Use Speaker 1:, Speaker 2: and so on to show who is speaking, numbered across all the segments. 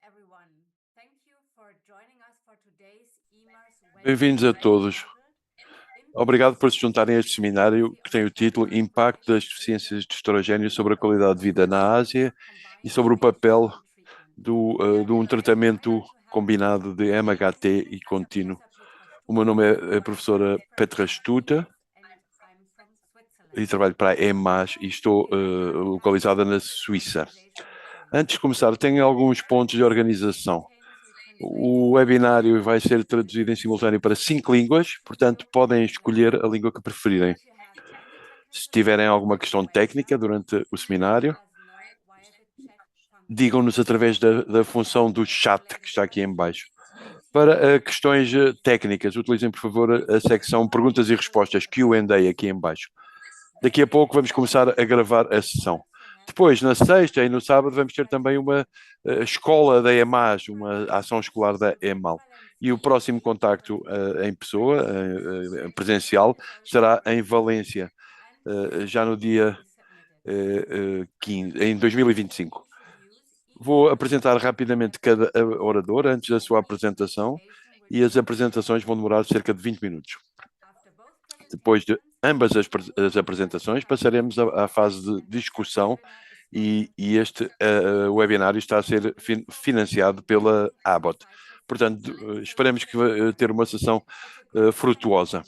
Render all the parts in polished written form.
Speaker 1: everyone. Thank you for joining us for today's EMARS
Speaker 2: Bem-vindos a todos. Obrigado por se juntarem a este seminário que tem o título Impacto das deficiências de estrogênio sobre a qualidade de vida na Ásia e sobre o papel de um tratamento combinado de MHT e contínuo. O meu nome é a professora Petra Stuta e trabalho para a EMAS e estou localizada na Suíça. Antes de começar, tenho alguns pontos de organização. O webinário vai ser traduzido em simultâneo para 5 línguas, portanto, podem escolher a língua que preferirem. Se tiverem alguma questão técnica durante o seminário, digam-nos através da função do chat que está aqui em baixo. Para questões técnicas, utilizem, por favor, a secção perguntas e respostas, Q&A, aqui em baixo. Daqui a pouco vamos começar a gravar a sessão. Depois, na sexta e no sábado, vamos ter também uma escola da EMAS, uma ação escolar da EMAL. E o próximo contacto em pessoa, presencial, será em Valência, já no dia 15, em 2025. Vou apresentar rapidamente cada orador antes da sua apresentação e as apresentações vão demorar cerca de 20 minutos. Depois de ambas as apresentações, passaremos à fase de discussão e este webinário está a ser financiado pela Abbott. Portanto, esperamos que ter uma sessão frutuosa.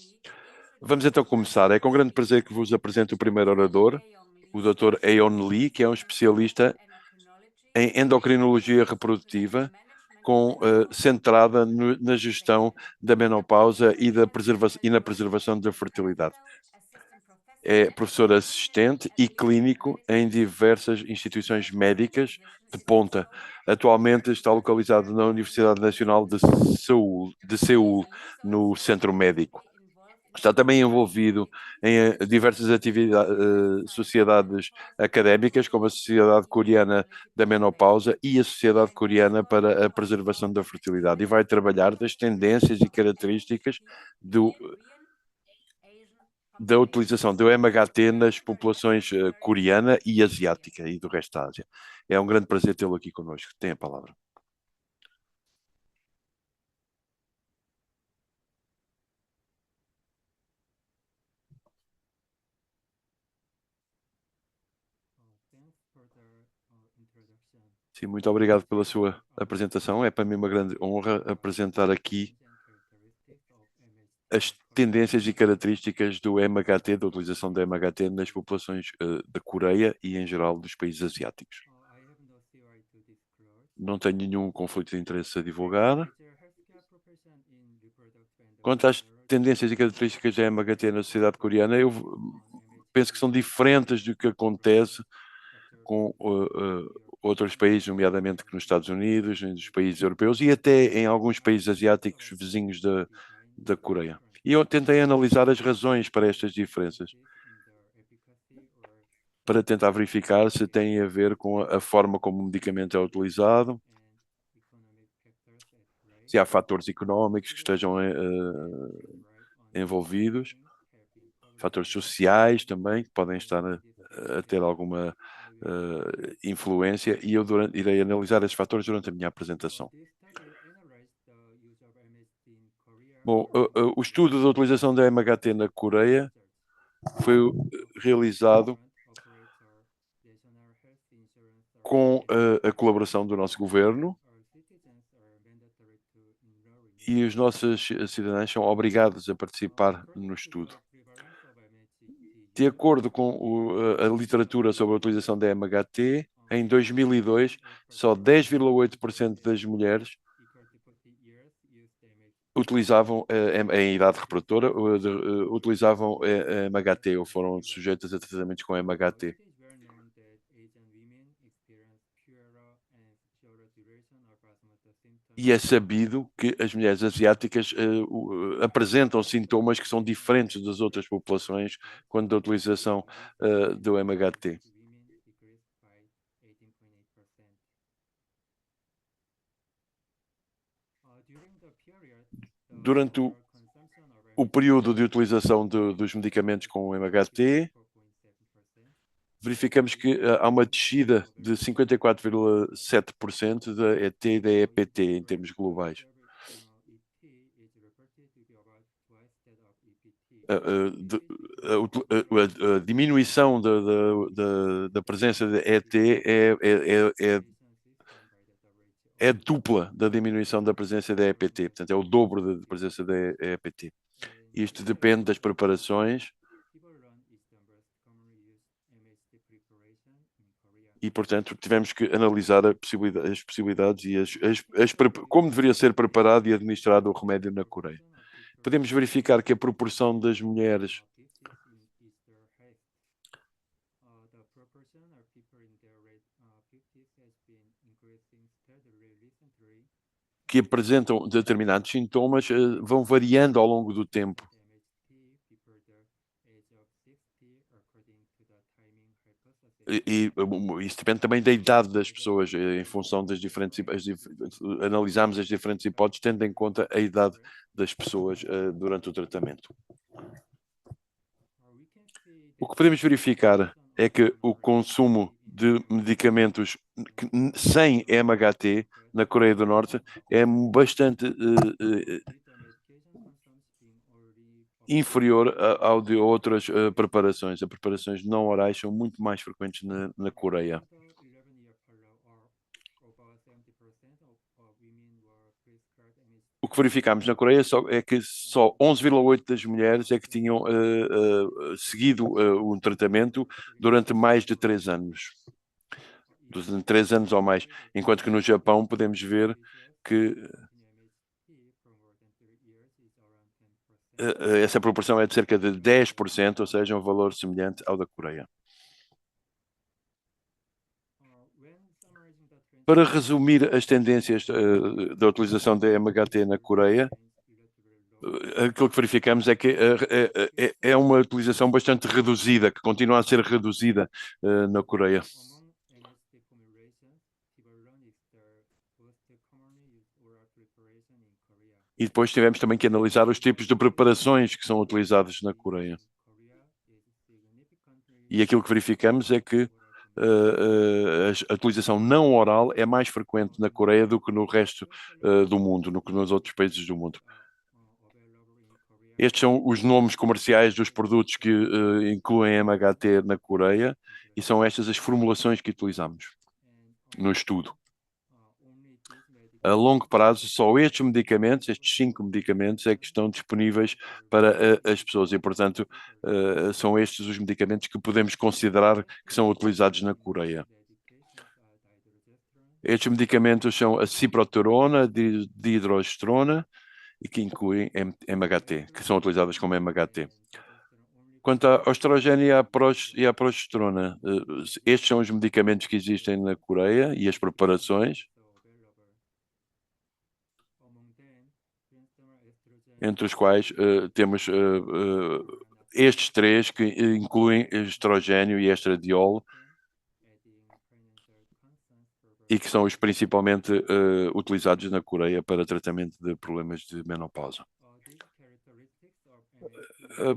Speaker 2: Vamos então começar. É com grande prazer que vos apresento o primeiro orador, o Dr. Aeon Lee, que é um especialista em endocrinologia reprodutiva, centrada na gestão da menopausa e na preservação da fertilidade. É professor assistente e clínico em diversas instituições médicas de ponta. Atualmente está localizado na Universidade Nacional de Seul, no Centro Médico. Está também envolvido em diversas sociedades académicas, como a Sociedade Coreana da Menopausa e a Sociedade Coreana para a Preservação da Fertilidade, e vai trabalhar das tendências e características da utilização do MHT nas populações coreana e asiática e do resto da Ásia. É um grande prazer tê-lo aqui conosco. Tem a palavra. Sim, muito obrigado pela sua apresentação. É para mim uma grande honra apresentar aqui as tendências e características do MHT, da utilização do MHT nas populações da Coreia e, em geral, dos países asiáticos. Não tenho nenhum conflito de interesse a divulgar. Quanto às tendências e características da MHT na sociedade coreana, eu penso que são diferentes do que acontece com outros países, nomeadamente nos Estados Unidos, nos países europeus e até em alguns países asiáticos vizinhos da Coreia. E eu tentei analisar as razões para estas diferenças, para tentar verificar se tem a ver com a forma como o medicamento é utilizado, se há fatores económicos que estejam envolvidos, fatores sociais também, que podem estar a ter alguma influência, e eu irei analisar esses fatores durante a minha apresentação. Bom, o estudo da utilização da MHT na Coreia foi realizado com a colaboração do nosso governo, e os nossos cidadãos são obrigados a participar no estudo. De acordo com a literatura sobre a utilização da MHT, em 2002, só 10,8% das mulheres utilizavam, em idade reprodutora, utilizavam MHT ou foram sujeitas a tratamentos com MHT. E é sabido que as mulheres asiáticas apresentam sintomas que são diferentes das outras populações quando da utilização do MHT. Durante o período de utilização dos medicamentos com o MHT, verificamos que há uma descida de 54,7% da ET e da EPT em termos globais. A diminuição da presença de ET é dupla da diminuição da presença da EPT, portanto é o dobro da presença da EPT. Isto depende das preparações e, portanto, tivemos que analisar as possibilidades e como deveria ser preparado e administrado o remédio na Coreia. Podemos verificar que a proporção das mulheres que apresentam determinados sintomas vão variando ao longo do tempo. E isso depende também da idade das pessoas, em função das diferentes. Analisamos as diferentes hipóteses, tendo em conta a idade das pessoas durante o tratamento. O que podemos verificar é que o consumo de medicamentos sem MHT na Coreia do Norte é bastante inferior ao de outras preparações. As preparações não orais são muito mais frequentes na Coreia. O que verificamos na Coreia é que só 11,8% das mulheres é que tinham seguido um tratamento durante mais de 3 anos. Durante 3 anos ou mais. Enquanto que no Japão podemos ver que essa proporção é de cerca de 10%, ou seja, um valor semelhante ao da Coreia. Para resumir as tendências da utilização da MHT na Coreia, aquilo que verificamos é que é uma utilização bastante reduzida, que continua a ser reduzida na Coreia. E depois tivemos também que analisar os tipos de preparações que são utilizados na Coreia. E aquilo que verificamos é que a utilização não oral é mais frequente na Coreia do que no resto do mundo, do que nos outros países do mundo. Estes são os nomes comerciais dos produtos que incluem MHT na Coreia e são estas as formulações que utilizamos no estudo. A longo prazo, só estes 5 medicamentos, é que estão disponíveis para as pessoas e, portanto, são estes os medicamentos que podemos considerar que são utilizados na Coreia. Estes medicamentos são a ciproterona, dihidroestrona e que incluem MHT, que são utilizadas como MHT. Quanto ao estrogênio e à progesterona, estes são os medicamentos que existem na Coreia e as preparações, entre os quais temos estes 3 que incluem estrogênio e estradiol e que são os principalmente utilizados na Coreia para tratamento de problemas de menopausa.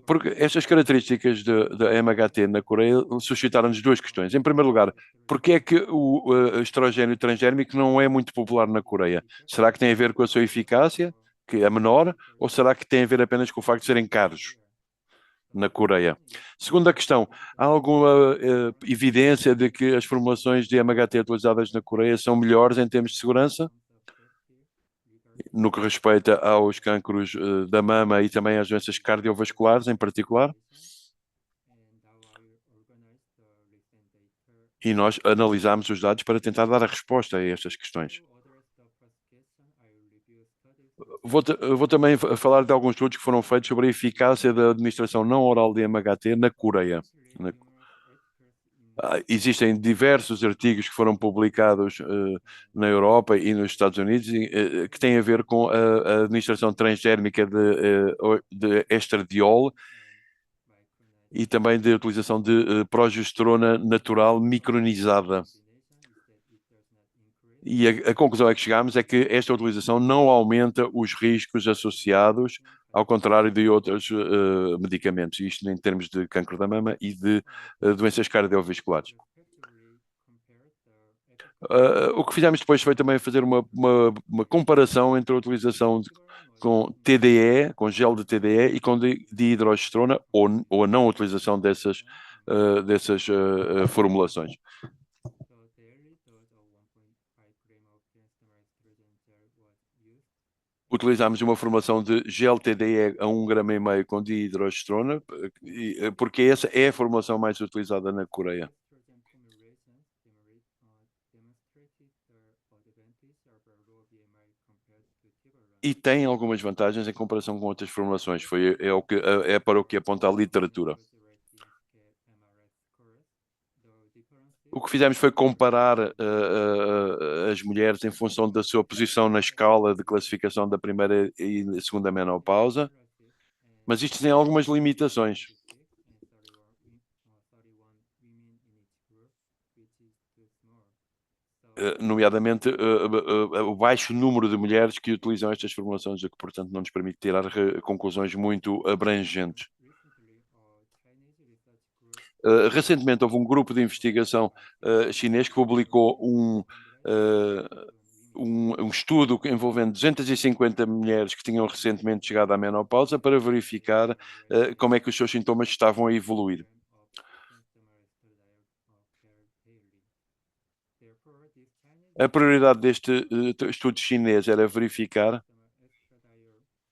Speaker 2: Porque estas características da MHT na Coreia suscitaram-nos 2 questões. Em primeiro lugar, porque é que o estrogênio transdérmico não é muito popular na Coreia? Será que tem a ver com a sua eficácia, que é menor, ou será que tem a ver apenas com o facto de serem caros na Coreia? Segunda questão, há alguma evidência de que as formulações de MHT utilizadas na Coreia são melhores em termos de segurança? No que respeita aos cancros da mama e também às doenças cardiovasculares em particular? E nós analisamos os dados para tentar dar a resposta a estas questões. Vou também falar de alguns estudos que foram feitos sobre a eficácia da administração não oral de MHT na Coreia. Existem diversos artigos que foram publicados na Europa e nos Estados Unidos que têm a ver com a administração transdérmica de estradiol e também de utilização de progesterona natural micronizada. E a conclusão a que chegámos é que esta utilização não aumenta os riscos associados, ao contrário de outros medicamentos, isto em termos de câncer da mama e de doenças cardiovasculares. O que fizemos depois foi também fazer uma comparação entre a utilização com TDE, com gel de TDE e com dihidrogestrona, ou a não utilização dessas formulações. Utilizámos uma formulação de gel TDE a 1,5 g com dihidrogestrona, porque essa é a formulação mais utilizada na Coreia. E tem algumas vantagens em comparação com outras formulações. É para o que aponta a literatura. O que fizemos foi comparar as mulheres em função da sua posição na escala de classificação da primeira e segunda menopausa, mas isto tem algumas limitações. Nomeadamente o baixo número de mulheres que utilizam estas formulações, o que, portanto, não nos permite tirar conclusões muito abrangentes. Recentemente houve um grupo de investigação chinês que publicou um estudo envolvendo 250 mulheres que tinham recentemente chegado à menopausa para verificar como é que os seus sintomas estavam a evoluir. A prioridade deste estudo chinês era verificar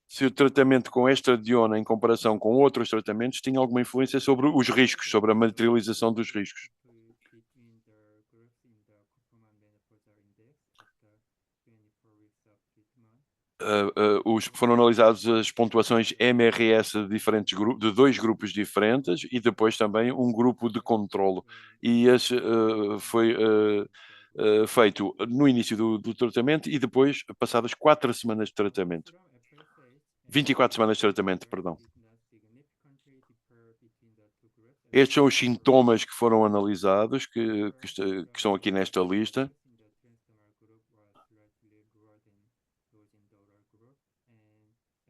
Speaker 2: se o tratamento com estradiol em comparação com outros tratamentos tinha alguma influência sobre os riscos, sobre a materialização dos riscos. Foram analisadas as pontuações MRS de dois grupos diferentes e depois também um grupo de controlo. E esse foi feito no início do tratamento e depois passadas 4 semanas de tratamento. 24 semanas de tratamento, perdão. Estes são os sintomas que foram analisados, que estão aqui nesta lista.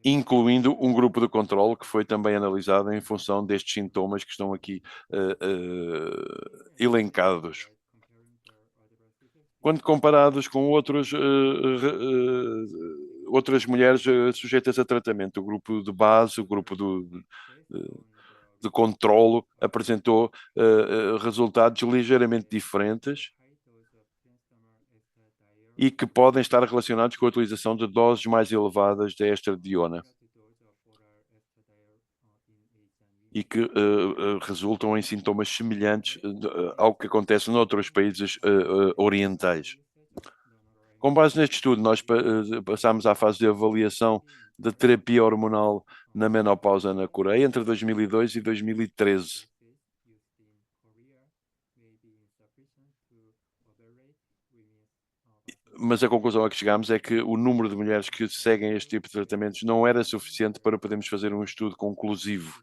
Speaker 2: Incluindo um grupo de controle que foi também analisado em função destes sintomas que estão aqui elencados. Quando comparados com outras mulheres sujeitas a tratamento, o grupo de base, o grupo de controlo apresentou resultados ligeiramente diferentes e que podem estar relacionados com a utilização de doses mais elevadas de estradiol e que resultam em sintomas semelhantes ao que acontece noutros países orientais. Com base neste estudo, nós passámos à fase de avaliação da terapia hormonal na menopausa na Coreia entre 2002 e 2013. Mas a conclusão a que chegámos é que o número de mulheres que seguem este tipo de tratamentos não era suficiente para podermos fazer um estudo conclusivo.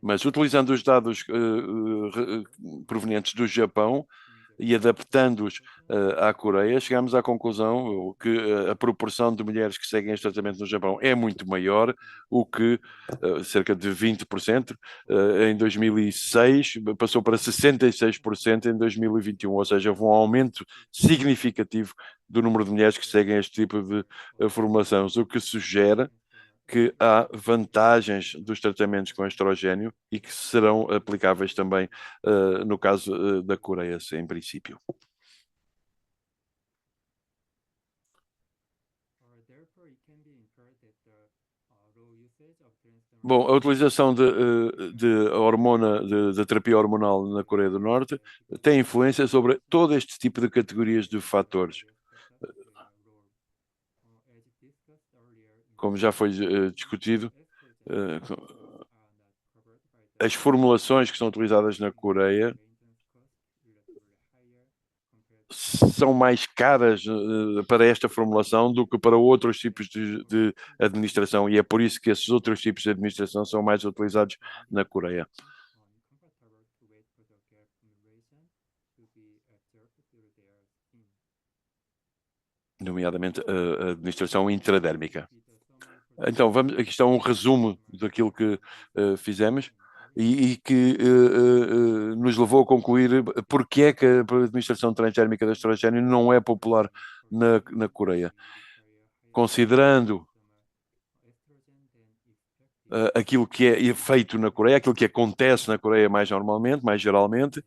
Speaker 2: Mas utilizando os dados provenientes do Japão e adaptando-os à Coreia, chegámos à conclusão que a proporção de mulheres que seguem este tratamento no Japão é muito maior, o que cerca de 20% em 2006 passou para 66% em 2021, ou seja, houve um aumento significativo do número de mulheres que seguem este tipo de formulação, o que sugere que há vantagens dos tratamentos com estrogênio e que serão aplicáveis também no caso da Coreia, em princípio. Bom, a utilização de hormona, de terapia hormonal na Coreia do Norte tem influência sobre todo este tipo de categorias de fatores. Como já foi discutido, as formulações que são utilizadas na Coreia são mais caras para esta formulação do que para outros tipos de administração, e é por isso que esses outros tipos de administração são mais utilizados na Coreia. nomeadamente a administração intradérmica. Então, aqui está um resumo daquilo que fizemos e que nos levou a concluir porque é que a administração transdérmica da estrogênio não é popular na Coreia. Considerando aquilo que é feito na Coreia, aquilo que acontece na Coreia mais normalmente, mais geralmente,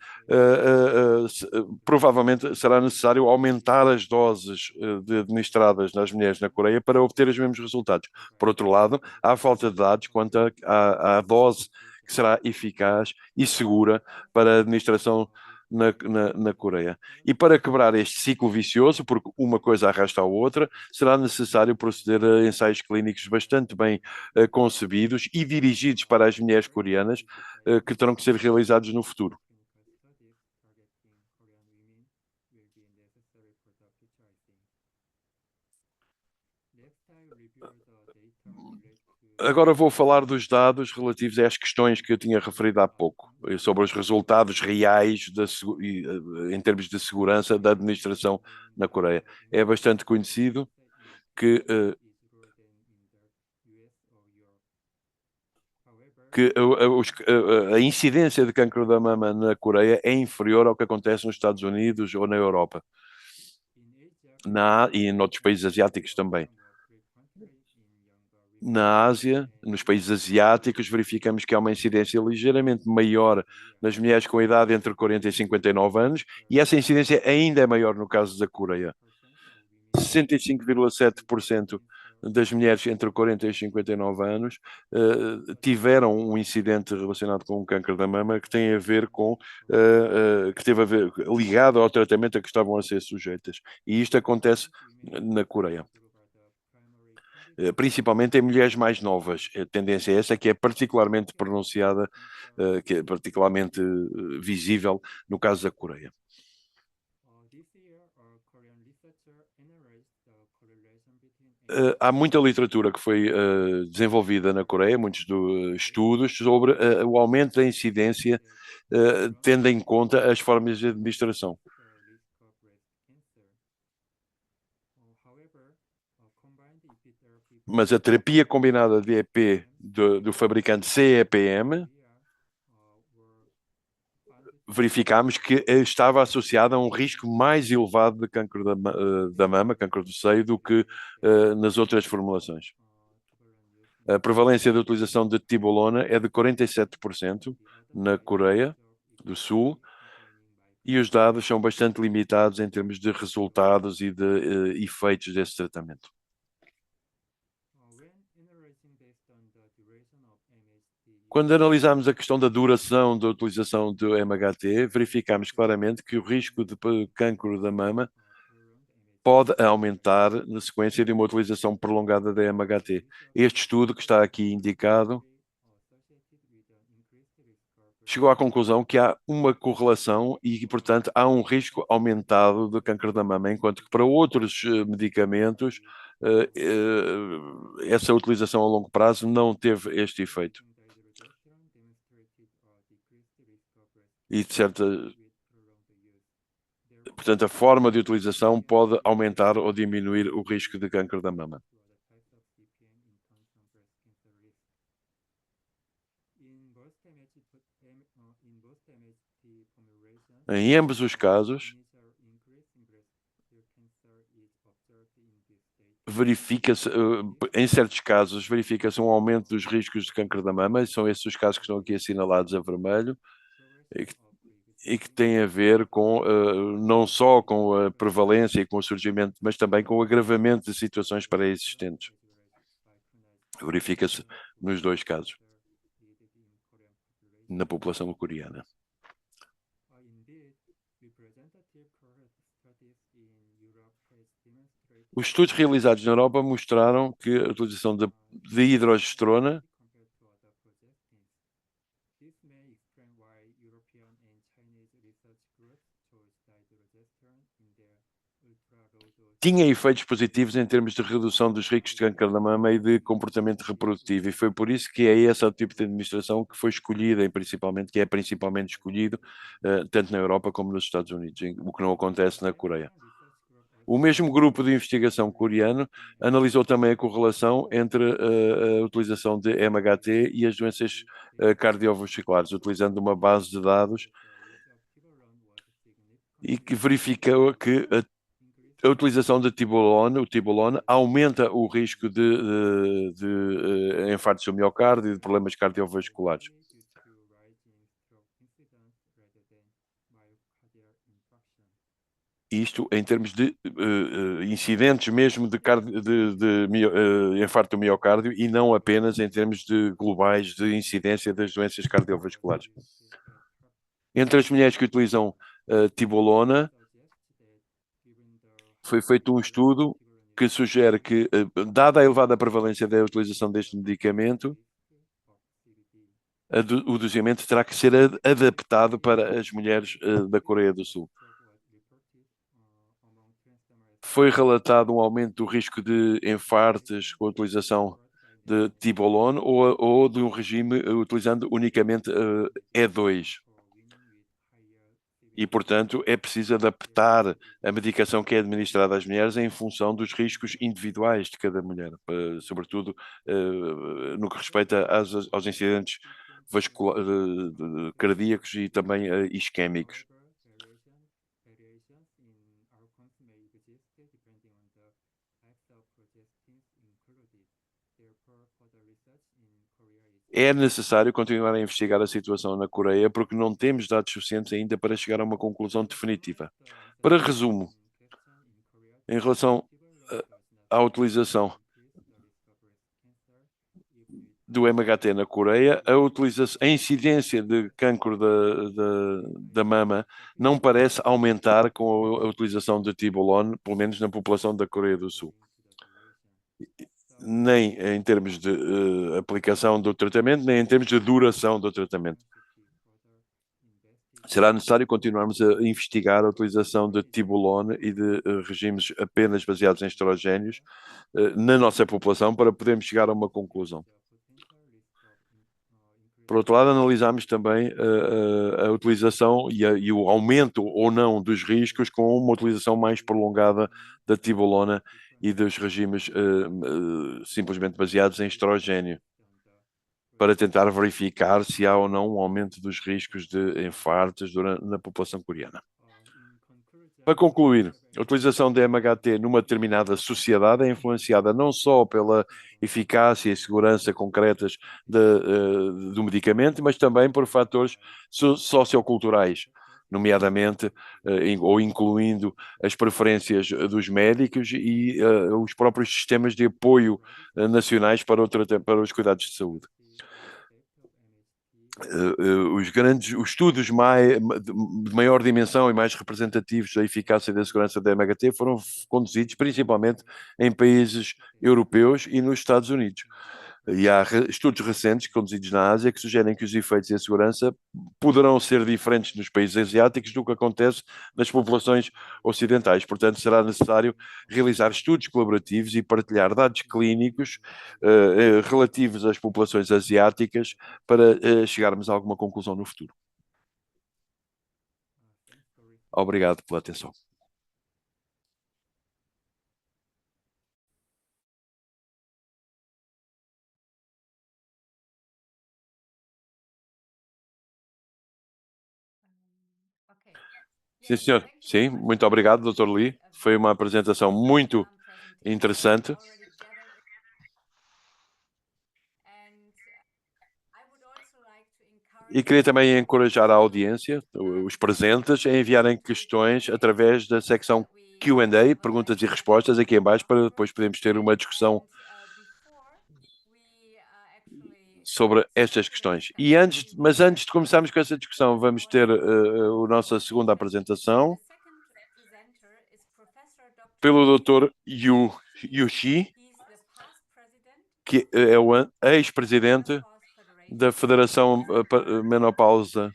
Speaker 2: provavelmente será necessário aumentar as doses administradas nas mulheres na Coreia para obter os mesmos resultados. Por outro lado, há falta de dados quanto à dose que será eficaz e segura para a administração na Coreia. E para quebrar este ciclo vicioso, porque uma coisa arrasta a outra, será necessário proceder a ensaios clínicos bastante bem concebidos e dirigidos para as mulheres coreanas que terão que ser realizados no futuro. Agora vou falar dos dados relativos às questões que eu tinha referido há pouco, sobre os resultados reais em termos de segurança da administração na Coreia. É bastante conhecido que a incidência de cancro da mama na Coreia é inferior ao que acontece nos Estados Unidos ou na Europa. E em outros países asiáticos também. Na Ásia, nos países asiáticos, verificamos que há uma incidência ligeiramente maior nas mulheres com idade entre 40 e 59 anos, e essa incidência ainda é maior no caso da Coreia. 65,7% das mulheres entre 40 e 59 anos tiveram um incidente relacionado com o câncer da mama que tem a ver com que teve a ver ligado ao tratamento a que estavam a ser sujeitas. E isto acontece na Coreia. Principalmente em mulheres mais novas. A tendência é essa, que é particularmente pronunciada, que é particularmente visível no caso da Coreia. Há muita literatura que foi desenvolvida na Coreia, muitos estudos sobre o aumento da incidência, tendo em conta as formas de administração. Mas a terapia combinada de EP do fabricante CEPM, verificámos que estava associada a um risco mais elevado de câncer da mama, câncer do seio, do que nas outras formulações. A prevalência da utilização de tibolona é de 47% na Coreia do Sul e os dados são bastante limitados em termos de resultados e de efeitos desse tratamento. Quando analisamos a questão da duração da utilização do MHT, verificamos claramente que o risco de cancro da mama pode aumentar na sequência de uma utilização prolongada da MHT. Este estudo que está aqui indicado chegou à conclusão que há uma correlação e, portanto, há um risco aumentado de câncer da mama, enquanto que para outros medicamentos essa utilização a longo prazo não teve este efeito. E, de certa... Portanto, a forma de utilização pode aumentar ou diminuir o risco de câncer da mama. Em ambos os casos, verifica-se, em certos casos, verifica-se um aumento dos riscos de câncer da mama, e são esses os casos que estão aqui assinalados a vermelho, e que têm a ver com não só com a prevalência e com o surgimento, mas também com o agravamento de situações pré-existentes. Verifica-se nos dois casos, na população coreana. Os estudos realizados na Europa mostraram que a utilização de hidrogestrona tinha efeitos positivos em termos de redução dos riscos de câncer da mama e de comportamento reprodutivo, e foi por isso que é esse o tipo de administração que foi escolhida, que é principalmente escolhido tanto na Europa como nos Estados Unidos, o que não acontece na Coreia. O mesmo grupo de investigação coreano analisou também a correlação entre a utilização de MHT e as doenças cardiovasculares, utilizando uma base de dados e que verificou que a utilização de tibolone, o tibolone, aumenta o risco de infartos do miocárdio e de problemas cardiovasculares. Isto em termos de incidentes mesmo de infarto do miocárdio e não apenas em termos de globais de incidência das doenças cardiovasculares. Entre as mulheres que utilizam tibolona, foi feito um estudo que sugere que, dada a elevada prevalência da utilização deste medicamento, o dosamento terá que ser adaptado para as mulheres da Coreia do Sul. Foi relatado um aumento do risco de infartos com a utilização de tibolone ou de um regime utilizando unicamente E2. E, portanto, é preciso adaptar a medicação que é administrada às mulheres em função dos riscos individuais de cada mulher, sobretudo no que respeita aos incidentes cardíacos e também isquémicos. É necessário continuar a investigar a situação na Coreia porque não temos dados suficientes ainda para chegar a uma conclusão definitiva. Para resumo, em relação à utilização do MHT na Coreia, a incidência de cancro da mama não parece aumentar com a utilização de tibolone, pelo menos na população da Coreia do Sul. Nem em termos de aplicação do tratamento, nem em termos de duração do tratamento. Será necessário continuarmos a investigar a utilização de tibolone e de regimes apenas baseados em estrogénios na nossa população para podermos chegar a uma conclusão. Por outro lado, analisámos também a utilização e o aumento ou não dos riscos com uma utilização mais prolongada da tibolona e dos regimes simplesmente baseados em estrogênio, para tentar verificar se há ou não um aumento dos riscos de infartos na população coreana. Para concluir, a utilização de MHT numa determinada sociedade é influenciada não só pela eficácia e segurança concretas do medicamento, mas também por fatores socioculturais, nomeadamente ou incluindo as preferências dos médicos e os próprios sistemas de apoio nacionais para os cuidados de saúde. Os estudos de maior dimensão e mais representativos da eficácia e da segurança da MHT foram conduzidos principalmente em países europeus e nos Estados Unidos. E há estudos recentes conduzidos na Ásia que sugerem que os efeitos e a segurança poderão ser diferentes nos países asiáticos do que acontece nas populações ocidentais. Portanto, será necessário realizar estudos colaborativos e partilhar dados clínicos relativos às populações asiáticas para chegarmos a alguma conclusão no futuro. Obrigado pela atenção. Sim, senhor. Sim, muito obrigado, Dr. Lee. Foi uma apresentação muito interessante. E queria também encorajar a audiência, os presentes, a enviarem questões através da secção Q&A, perguntas e respostas, aqui em baixo, para depois podermos ter uma discussão sobre estas questões. Mas antes de começarmos com essa discussão, vamos ter a nossa segunda apresentação pelo Dr. Yu Xi, que é o ex-presidente da Federação Menopausa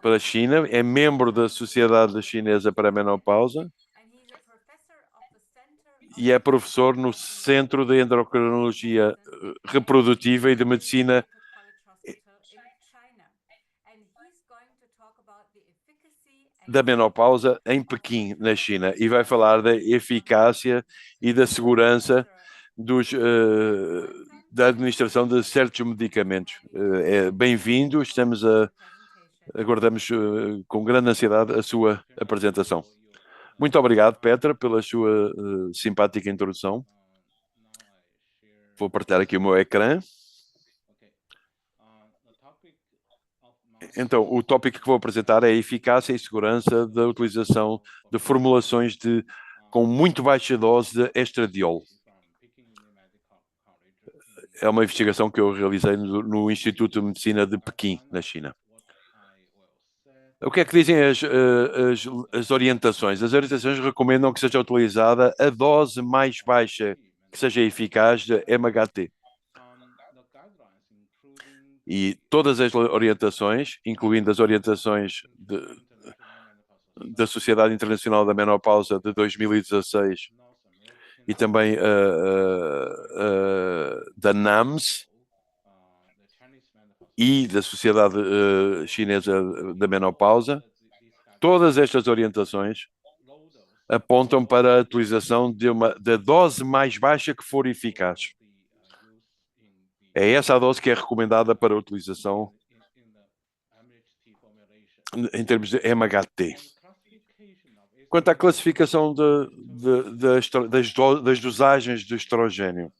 Speaker 2: para a China, é membro da Sociedade Chinesa para a Menopausa e é professor no Centro de Endocrinologia Reprodutiva e de Medicina da menopausa em Pequim, na China, e vai falar da eficácia e da segurança da administração de certos medicamentos. Bem-vindo, aguardamos com grande ansiedade a sua apresentação. Muito obrigado, Petra, pela sua simpática introdução. Vou partilhar aqui o meu ecrã. Então, o tópico que vou apresentar é a eficácia e segurança da utilização de formulações com muito baixa dose de estradiol. É uma investigação que eu realizei no Instituto de Medicina de Pequim, na China. O que é que dizem as orientações? As orientações recomendam que seja utilizada a dose mais baixa que seja eficaz de MHT. E todas as orientações, incluindo as orientações da Sociedade Internacional da Menopausa de 2016 e também da NAMS e da Sociedade Chinesa da Menopausa, todas estas orientações apontam para a utilização da dose mais baixa que for eficaz. É essa a dose que é recomendada para a utilização em termos de MHT. Quanto à classificação das dosagens de estrogênio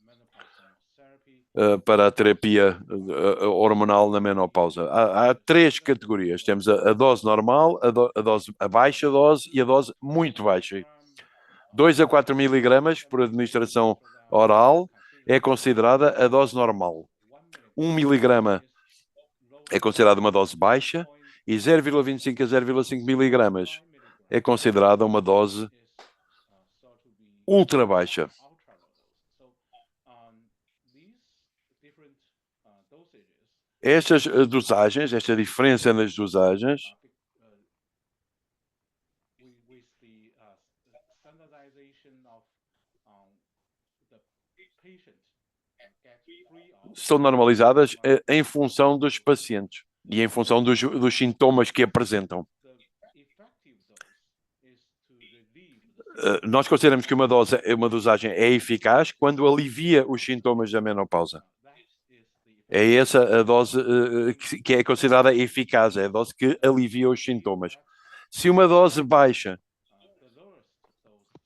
Speaker 2: para a terapia hormonal na menopausa, há três categorias. Temos a dose normal, a baixa dose e a dose muito baixa. 2 a 4 miligramas por administração oral é considerada a dose normal. 1 miligrama é considerada uma dose baixa e 0,25 a 0,5 miligramas é considerada uma dose ultra baixa. Estas dosagens, esta diferença nas dosagens, são normalizadas em função dos pacientes e em função dos sintomas que apresentam. Nós consideramos que uma dosagem é eficaz quando alivia os sintomas da menopausa. É essa a dose que é considerada eficaz, é a dose que alivia os sintomas. Se uma dose baixa,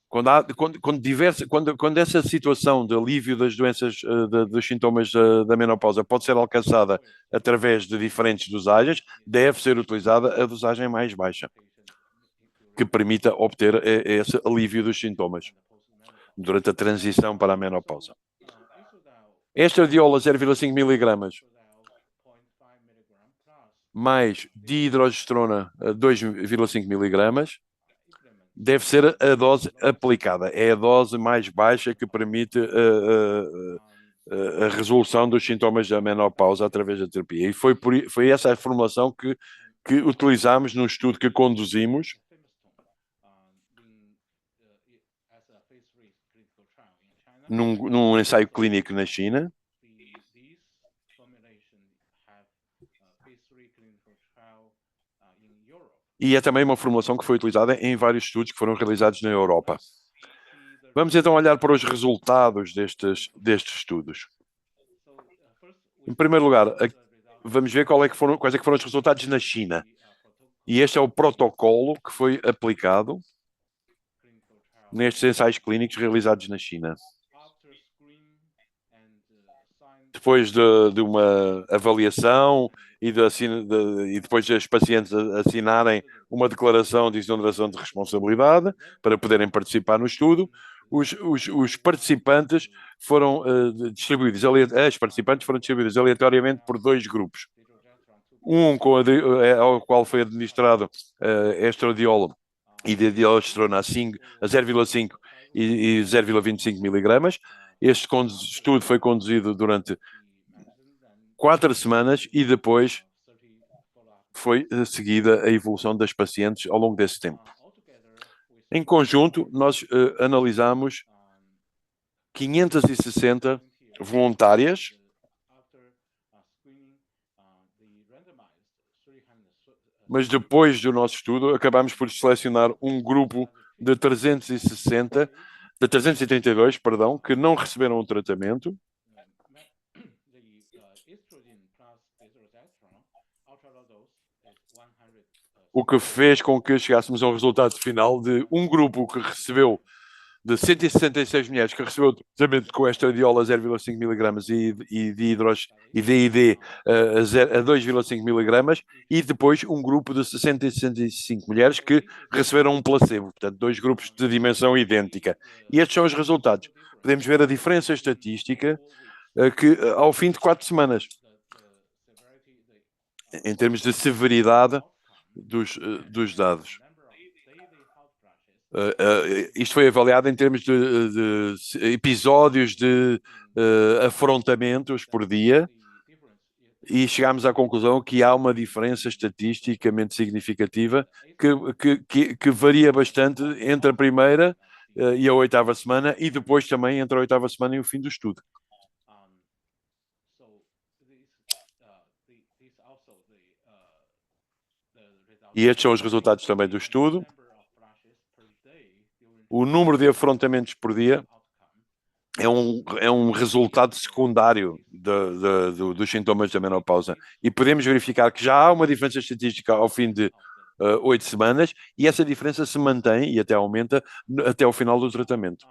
Speaker 2: quando essa situação de alívio das doenças, dos sintomas da menopausa pode ser alcançada através de diferentes dosagens, deve ser utilizada a dosagem mais baixa, que permita obter esse alívio dos sintomas durante a transição para a menopausa. Estradiol a 0,5 miligramas mais dihidrogestrona a 2,5 miligramas deve ser a dose aplicada. É a dose mais baixa que permite a resolução dos sintomas da menopausa através da terapia. E foi essa a formulação que utilizámos num estudo que conduzimos num ensaio clínico na China. E é também uma formulação que foi utilizada em vários estudos que foram realizados na Europa. Vamos então olhar para os resultados destes estudos. Em primeiro lugar, vamos ver quais é que foram os resultados na China. E este é o protocolo que foi aplicado nestes ensaios clínicos realizados na China. Depois de uma avaliação e depois os pacientes assinarem uma declaração de exoneração de responsabilidade para poderem participar no estudo, os participantes foram distribuídos aleatoriamente por dois grupos. Um ao qual foi administrado estradiol e dihidrogestrona a 0,5 e 0,25 miligramas. Este estudo foi conduzido durante 4 semanas e depois foi seguida a evolução das pacientes ao longo desse tempo. Em conjunto, nós analisamos 560 voluntárias mas depois do nosso estudo acabámos por selecionar um grupo de 360, de 332, perdão, que não receberam o tratamento. O que fez com que chegássemos a um resultado final de um grupo que recebeu, de 166 mulheres que recebeu tratamento com estradiol a 0,5 miligramas e DID a 2,5 miligramas, e depois um grupo de 65 mulheres que receberam um placebo, portanto, dois grupos de dimensão idêntica. E estes são os resultados. Podemos ver a diferença estatística que ao fim de 4 semanas, em termos de severidade dos dados. Isto foi avaliado em termos de episódios de afrontamentos por dia, e chegámos à conclusão que há uma diferença estatisticamente significativa que varia bastante entre a primeira e a 8ª semana, e depois também entre a 8ª semana e o fim do estudo. E estes são os resultados também do estudo. O número de afrontamentos por dia é um resultado secundário dos sintomas da menopausa. E podemos verificar que já há uma diferença estatística ao fim de 8 semanas, e essa diferença se mantém e até aumenta até ao final do tratamento.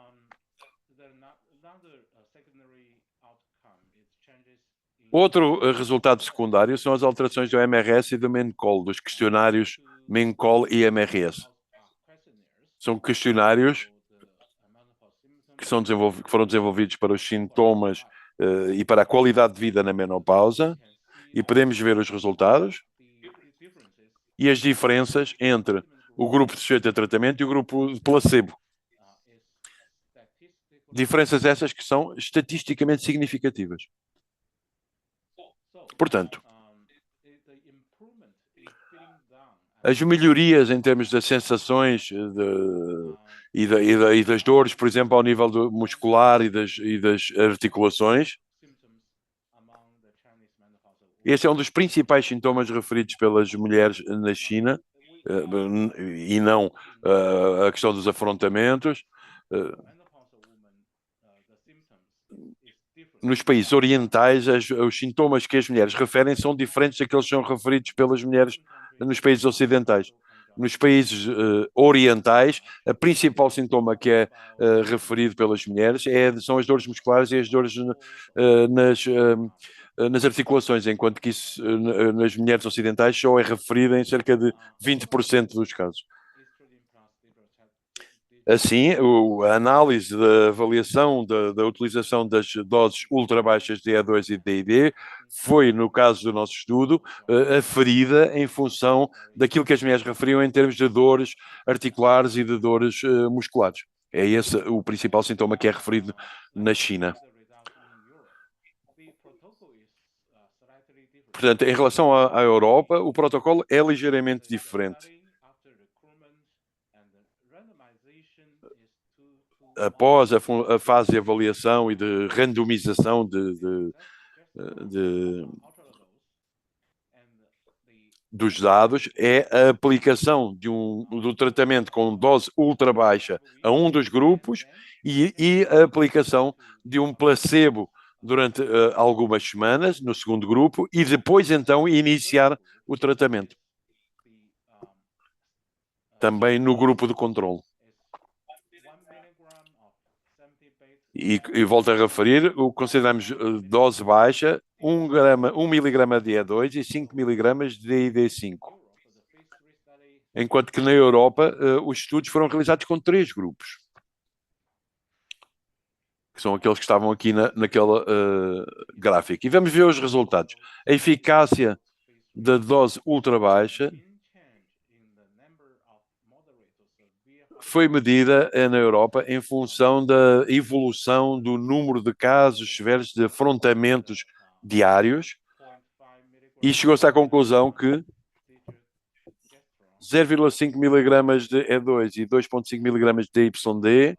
Speaker 2: Outro resultado secundário são as alterações do MRS e do MENCOL, dos questionários MENCOL e MRS. São questionários que foram desenvolvidos para os sintomas e para a qualidade de vida na menopausa, e podemos ver os resultados e as diferenças entre o grupo sujeito a tratamento e o grupo de placebo. Diferenças essas que são estatisticamente significativas. Portanto, as melhorias em termos das sensações e das dores, por exemplo, ao nível muscular e das articulações. Este é um dos principais sintomas referidos pelas mulheres na China, e não a questão dos afrontamentos. Nos países orientais, os sintomas que as mulheres referem são diferentes daqueles que são referidos pelas mulheres nos países ocidentais. Nos países orientais, o principal sintoma que é referido pelas mulheres são as dores musculares e as dores nas articulações, enquanto que isso nas mulheres ocidentais só é referido em cerca de 20% dos casos. Assim, a análise da avaliação da utilização das doses ultra baixas de E2 e DID foi, no caso do nosso estudo, aferida em função daquilo que as mulheres referiam em termos de dores articulares e de dores musculares. É esse o principal sintoma que é referido na China. Portanto, em relação à Europa, o protocolo é ligeiramente diferente. Após a fase de avaliação e de randomização dos dados, é a aplicação do tratamento com dose ultra baixa a um dos grupos e a aplicação de um placebo durante algumas semanas no segundo grupo, e depois então iniciar o tratamento também no grupo de controle. E volto a referir, o que consideramos dose baixa, 1 miligrama de E2 e 5 miligramas de ID5. Enquanto que na Europa, os estudos foram realizados com 3 grupos, que são aqueles que estavam aqui naquela gráfica. E vamos ver os resultados. A eficácia da dose ultra baixa foi medida na Europa em função da evolução do número de casos severos de afrontamentos diários, e chegou-se à conclusão que 0,5 miligramas de E2 e 2,5 miligramas de YD,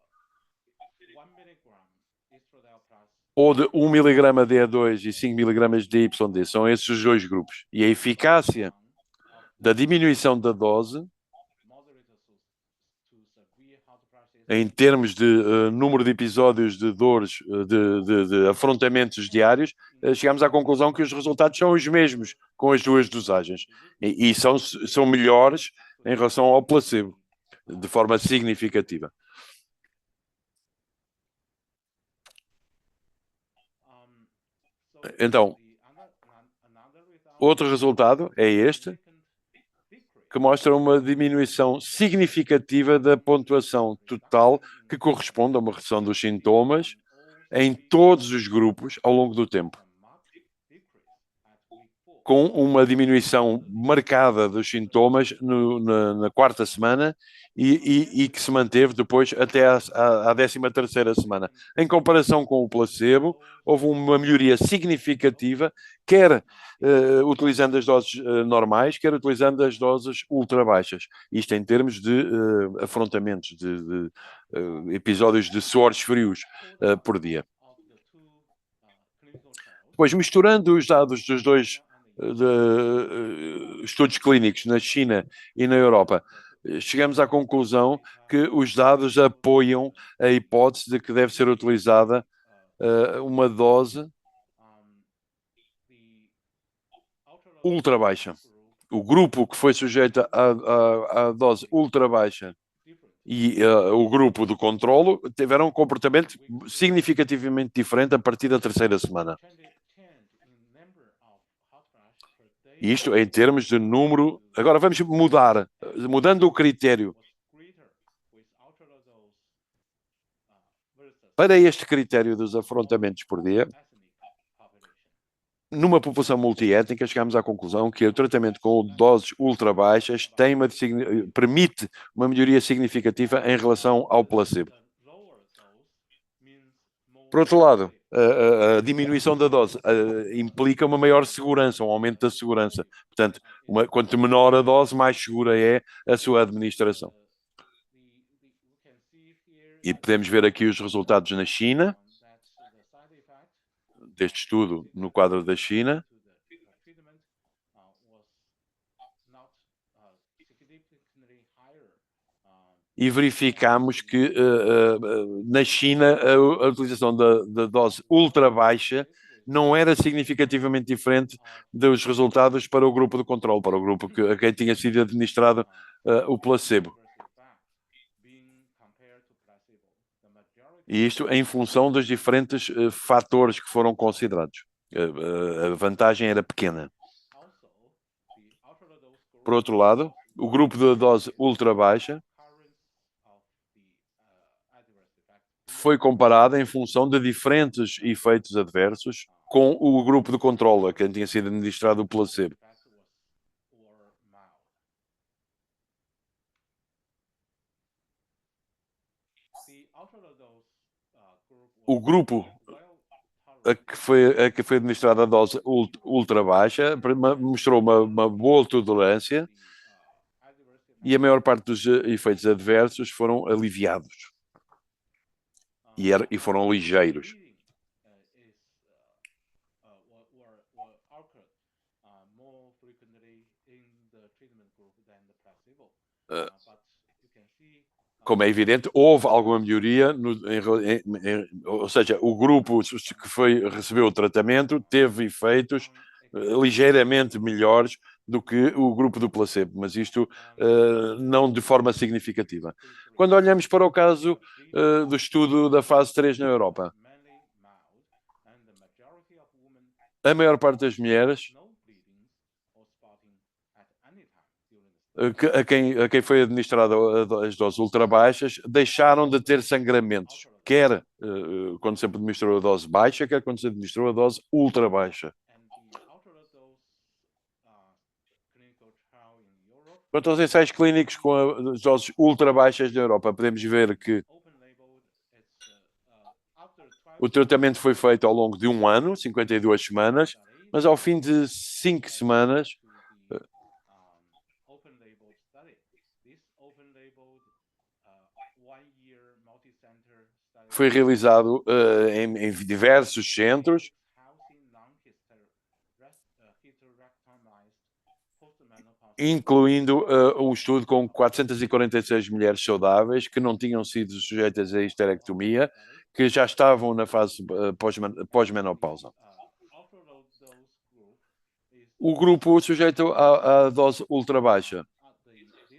Speaker 2: ou de 1 miligrama de E2 e 5 miligramas de YD, são esses os dois grupos. E a eficácia da diminuição da dose em termos de número de episódios de dores, de afrontamentos diários, chegamos à conclusão que os resultados são os mesmos com as duas dosagens e são melhores em relação ao placebo, de forma significativa. Então, outro resultado é este, que mostra uma diminuição significativa da pontuação total, que corresponde a uma redução dos sintomas em todos os grupos ao longo do tempo, com uma diminuição marcada dos sintomas na quarta semana e que se manteve depois até à 13ª semana. Em comparação com o placebo, houve uma melhoria significativa, quer utilizando as doses normais, quer utilizando as doses ultra baixas. Isto em termos de afrontamentos, de episódios de suores frios por dia. Depois, misturando os dados dos dois estudos clínicos na China e na Europa, chegamos à conclusão que os dados apoiam a hipótese de que deve ser utilizada uma dose ultra baixa. O grupo que foi sujeito à dose ultra baixa e o grupo do controlo tiveram um comportamento significativamente diferente a partir da terceira semana. Isto em termos de número. Agora vamos mudando o critério para este critério dos afrontamentos por dia. Numa população multiétnica, chegamos à conclusão que o tratamento com doses ultra baixas permite uma melhoria significativa em relação ao placebo. Por outro lado, a diminuição da dose implica uma maior segurança, um aumento da segurança. Portanto, quanto menor a dose, mais segura é a sua administração. E podemos ver aqui os resultados na China, deste estudo no quadro da China. E verificamos que na China a utilização da dose ultra baixa não era significativamente diferente dos resultados para o grupo de controle, para o grupo a quem tinha sido administrado o placebo. E isto em função dos diferentes fatores que foram considerados. A vantagem era pequena. Por outro lado, o grupo de dose ultra baixa foi comparado em função de diferentes efeitos adversos com o grupo de controle, a quem tinha sido administrado o placebo. O grupo a que foi administrada a dose ultra baixa mostrou uma boa tolerância e a maior parte dos efeitos adversos foram aliviados e foram ligeiros. Como é evidente, houve alguma melhoria, ou seja, o grupo que recebeu o tratamento teve efeitos ligeiramente melhores do que o grupo do placebo, mas isto não de forma significativa. Quando olhamos para o caso do estudo da fase 3 na Europa, a maior parte das mulheres a quem foi administrada as doses ultra baixas deixaram de ter sangramentos, quer quando se administrou a dose baixa, quer quando se administrou a dose ultra baixa. Quanto aos ensaios clínicos com as doses ultra baixas na Europa, podemos ver que o tratamento foi feito ao longo de 1 ano, 52 semanas, mas ao fim de 5 semanas foi realizado em diversos centros incluindo um estudo com 446 mulheres saudáveis que não tinham sido sujeitas a histerectomia, que já estavam na fase pós-menopausa. O grupo sujeito à dose ultra baixa.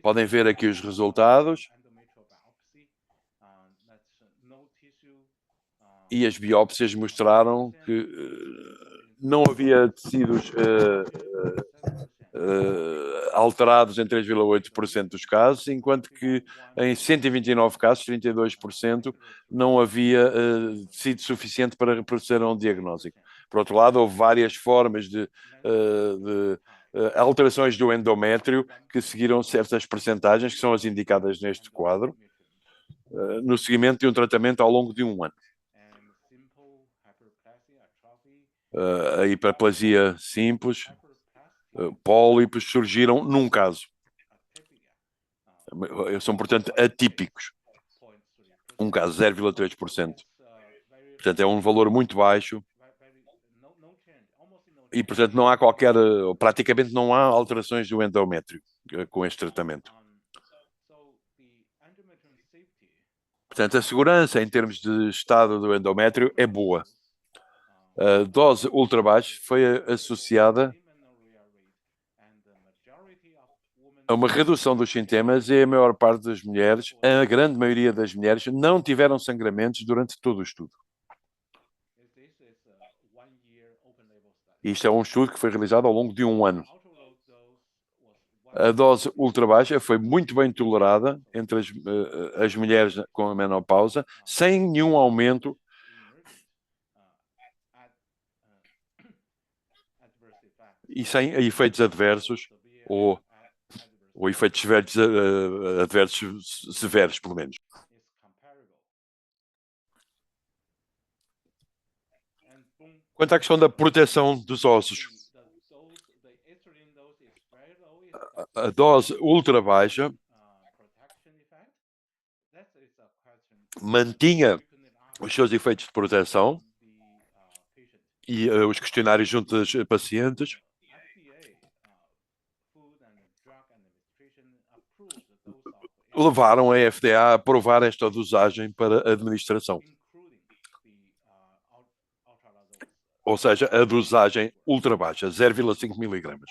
Speaker 2: Podem ver aqui os resultados. E as biópsias mostraram que não havia tecidos alterados em 3,8% dos casos, enquanto que em 129 casos, 32%, não havia tecido suficiente para proceder a um diagnóstico. Por outro lado, houve várias formas de alterações do endométrio que seguiram certas percentagens, que são as indicadas neste quadro, no seguimento de um tratamento ao longo de um ano. A hiperplasia simples, pólipos surgiram num caso. São, portanto, atípicos. Um caso, 0,3%. Portanto, é um valor muito baixo. E, portanto, não há praticamente não há alterações do endométrio com este tratamento. Portanto, a segurança em termos de estado do endométrio é boa. A dose ultra baixa foi associada a uma redução dos sintomas e a maior parte das mulheres, a grande maioria das mulheres, não tiveram sangramentos durante todo o estudo. Isto é um estudo que foi realizado ao longo de um ano. A dose ultra baixa foi muito bem tolerada entre as mulheres com a menopausa, sem nenhum aumento e sem efeitos adversos ou efeitos adversos severos, pelo menos. Quanto à questão da proteção dos ossos, a dose ultra baixa mantinha os seus efeitos de proteção e os questionários junto dos pacientes levaram a FDA a aprovar esta dosagem para administração. Ou seja, a dosagem ultra baixa, 0,5 miligramas.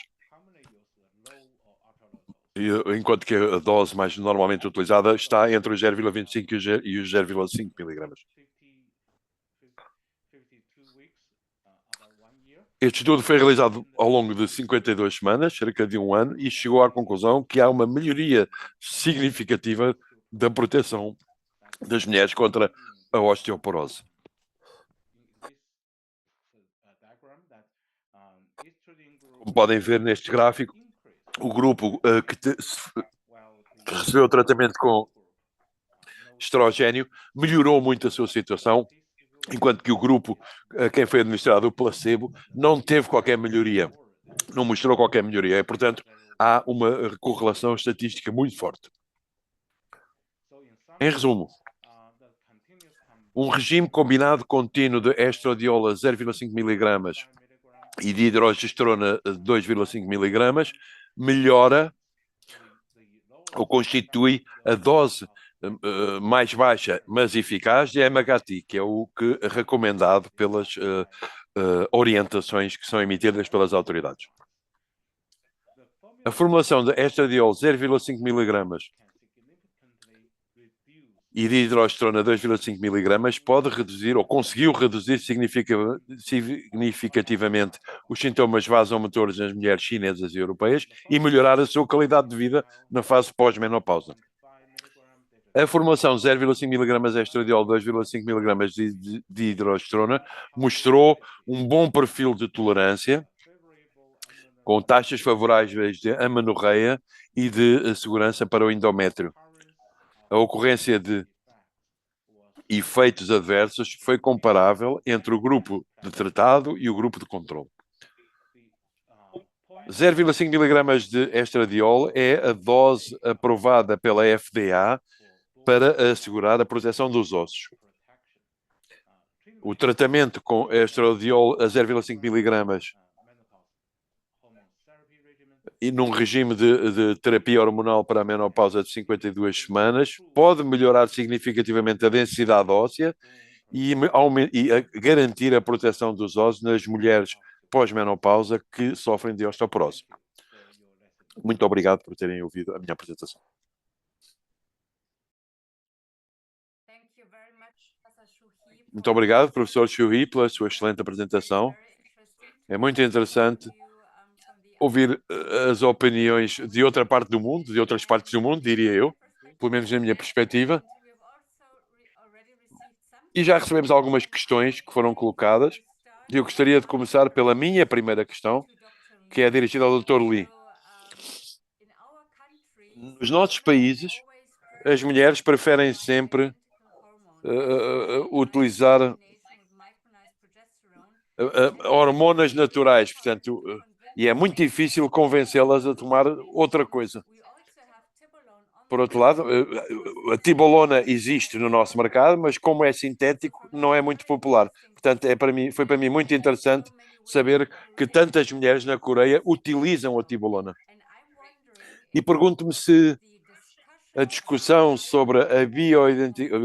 Speaker 2: Enquanto que a dose mais normalmente utilizada está entre os 0,25 e os 0,5 miligramas. Este estudo foi realizado ao longo de 52 semanas, cerca de um ano, e chegou à conclusão que há uma melhoria significativa da proteção das mulheres contra a osteoporose. Como podem ver neste gráfico, o grupo que recebeu o tratamento com estrogênio melhorou muito a sua situação, enquanto que o grupo a quem foi administrado o placebo não teve qualquer melhoria, não mostrou qualquer melhoria. E, portanto, há uma correlação estatística muito forte. Em resumo, um regime combinado contínuo de estradiol a 0,5 mg e de hidrogesterona a 2,5 mg melhora ou constitui a dose mais baixa, mas eficaz de MHT, que é o que é recomendado pelas orientações que são emitidas pelas autoridades. A formulação de estradiol 0,5 mg e de hidrogesterona 2,5 mg pode reduzir ou conseguiu reduzir significativamente os sintomas vasomotores nas mulheres chinesas e europeias e melhorar a sua qualidade de vida na fase pós-menopausa. A formulação 0,5 mg estradiol, 2,5 mg de hidrogesterona mostrou um bom perfil de tolerância, com taxas favoráveis de amenorreia e de segurança para o endométrio. A ocorrência de efeitos adversos foi comparável entre o grupo de tratado e o grupo de controle. 0,5 mg de estradiol é a dose aprovada pela FDA para assegurar a proteção dos ossos. O tratamento com estradiol a 0,5 mg e num regime de terapia hormonal para a menopausa de 52 semanas, pode melhorar significativamente a densidade óssea e garantir a proteção dos ossos nas mulheres pós-menopausa que sofrem de osteoporose. Muito obrigado por terem ouvido a minha apresentação. Muito obrigado, professor Shuhi, pela sua excelente apresentação. É muito interessante ouvir as opiniões de outra parte do mundo, de outras partes do mundo, diria eu, pelo menos na minha perspectiva. E já recebemos algumas questões que foram colocadas. Eu gostaria de começar pela minha primeira questão, que é dirigida ao Dr. Lee. Nos nossos países, as mulheres preferem sempre utilizar hormonas naturais, portanto, e é muito difícil convencê-las a tomar outra coisa. Por outro lado, a tibolona existe no nosso mercado, mas como é sintético, não é muito popular. Portanto, foi para mim muito interessante saber que tantas mulheres na Coreia utilizam a tibolona. E pergunto-me se a discussão sobre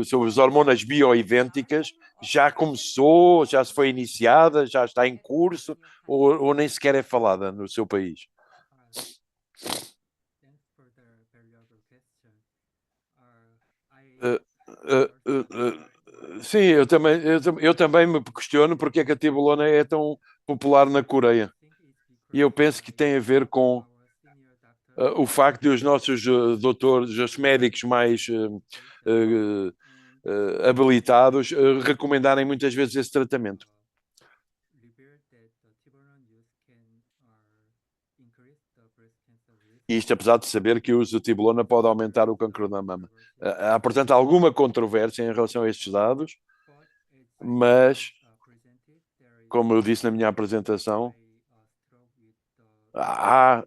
Speaker 2: sobre as hormonas bioidênticas já começou, já se foi iniciada, já está em curso, ou nem sequer é falada no seu país? Sim, eu também me questiono porque é que a tibolona é tão popular na Coreia. E eu penso que tem a ver com o facto de os nossos doutores, os médicos mais habilitados, recomendarem muitas vezes esse tratamento. Isto apesar de saber que o uso de tibolona pode aumentar o cancro da mama. Há, portanto, alguma controvérsia em relação a estes dados, mas, como eu disse na minha apresentação, a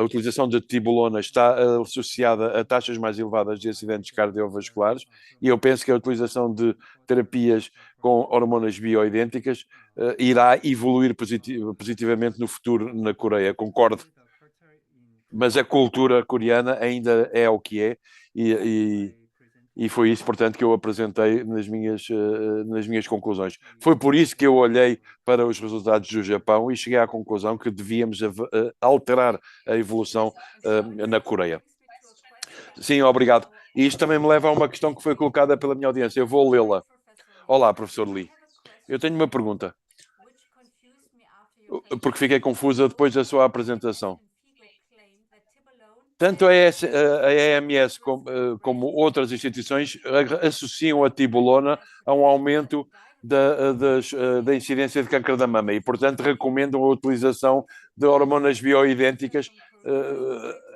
Speaker 2: utilização de tibolona está associada a taxas mais elevadas de acidentes cardiovasculares e eu penso que a utilização de terapias com hormonas bioidênticas irá evoluir positivamente no futuro na Coreia, concordo. Mas a cultura coreana ainda é o que é e foi isso, portanto, que eu apresentei nas minhas conclusões. Foi por isso que eu olhei para os resultados do Japão e cheguei à conclusão que devíamos alterar a evolução na Coreia. Sim, obrigado. E isto também me leva a uma questão que foi colocada pela minha audiência. Eu vou lê-la. Olá, professor Lee. Eu tenho uma pergunta, porque fiquei confusa depois da sua apresentação. Tanto a EMS como outras instituições associam a tibolona a um aumento da incidência de câncer da mama e, portanto, recomendam a utilização de hormonas bioidênticas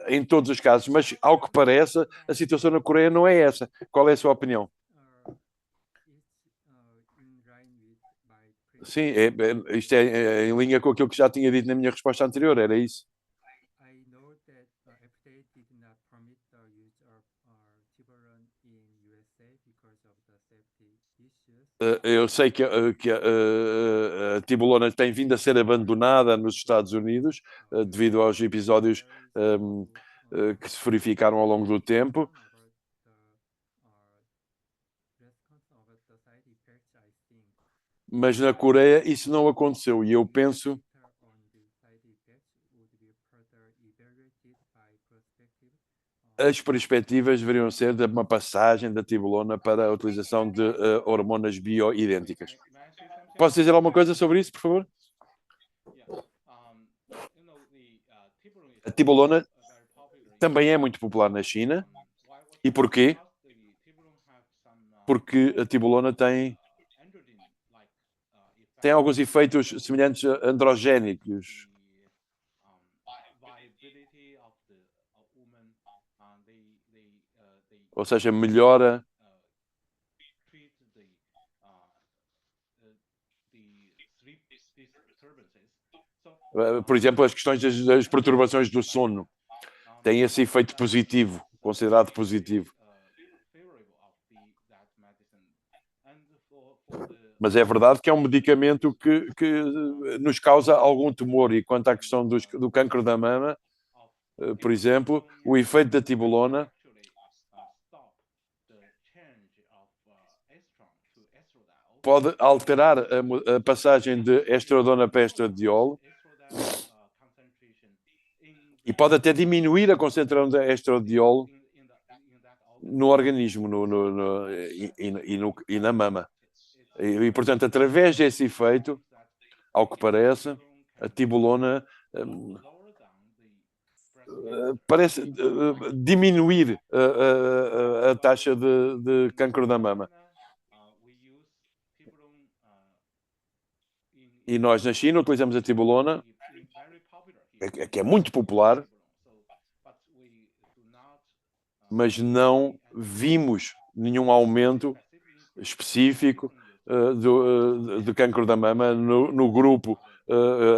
Speaker 2: em todos os casos. Mas, ao que parece, a situação na Coreia não é essa. Qual é a sua opinião? Sim, isto é em linha com aquilo que já tinha dito na minha resposta anterior, era isso. Eu sei que a tibolona tem vindo a ser abandonada nos Estados Unidos devido aos episódios que se verificaram ao longo do tempo. Mas na Coreia isso não aconteceu e eu penso as perspectivas deveriam ser de uma passagem da tibolona para a utilização de hormonas bioidênticas. Posso dizer alguma coisa sobre isso, por favor? A tibolona também é muito popular na China. E porquê? Porque a tibolona tem alguns efeitos semelhantes a androgénicos. Ou seja, melhora por exemplo, as questões das perturbações do sono têm esse efeito positivo, considerado positivo. Mas é verdade que é um medicamento que nos causa algum temor. E quanto à questão do cancro da mama, por exemplo, o efeito da tibolona pode alterar a passagem de estradona para estradiol e pode até diminuir a concentração de estradiol no organismo e na mama. E, portanto, através desse efeito, ao que parece, a tibolona parece diminuir a taxa de cancro da mama. E nós, na China, utilizamos a tibolona, que é muito popular, mas não vimos nenhum aumento específico de cancro da mama no grupo